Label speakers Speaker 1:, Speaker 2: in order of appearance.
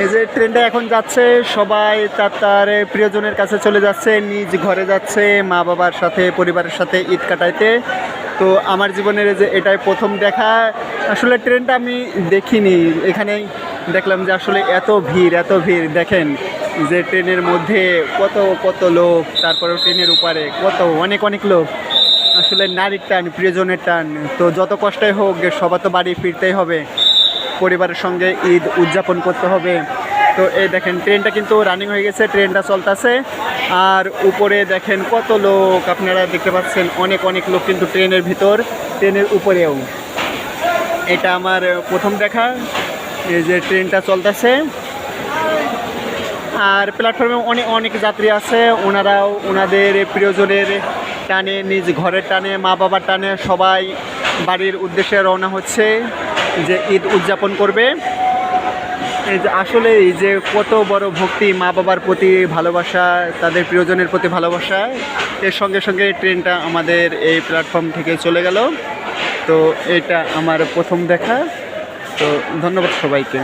Speaker 1: এই যে ট্রেনটা এখন যাচ্ছে, সবাই তার প্রিয়জনের কাছে চলে যাচ্ছে, নিজ ঘরে যাচ্ছে মা বাবার সাথে, পরিবারের সাথে ঈদ কাটাইতে। তো আমার জীবনের যে এটাই প্রথম দেখা। আসলে ট্রেনটা আমি দেখিনি, এখানেই দেখলাম যে আসলে এত ভিড় দেখেন যে ট্রেনের মধ্যে কত কত লোক, তারপরে ট্রেনের উপরে কত অনেক লোক। আসলে নারীর টান, প্রিয়জনের টান। তো যত কষ্টই হোক সবার তো বাড়ি ফিরতেই হবে, পরিবারের সঙ্গে ঈদ উদযাপন করতে হবে। তো এই দেখেন ট্রেনটা কিন্তু রানিং হয়ে গেছে, ট্রেনটা চলতেছে। আর উপরে দেখেন কত লোক, আপনারা দেখতে পাচ্ছেন অনেক লোক কিন্তু ট্রেনের ভিতর, ট্রেনের উপরেও। এটা আমার প্রথম দেখা, এই যে ট্রেনটা চলতেছে। আর প্ল্যাটফর্মে অনেক যাত্রী আছে, ওনারাও ওনাদের প্রিয়জনের টানে, নিজ ঘরের টানে, মা বাবার টানে সবাই বাড়ির উদ্দেশ্যে রওনা হচ্ছে যে ঈদ উদযাপন করবে। এই যে আসলে এই যে কত বড় ভক্তি, মা বাবার প্রতি ভালোবাসা, তাদের প্রিয়জনের প্রতি ভালোবাসা। এর সঙ্গে সঙ্গে ট্রেনটা আমাদের এই প্ল্যাটফর্ম থেকে চলে গেল। তো এটা আমার প্রথম দেখা। তো ধন্যবাদ সবাইকে।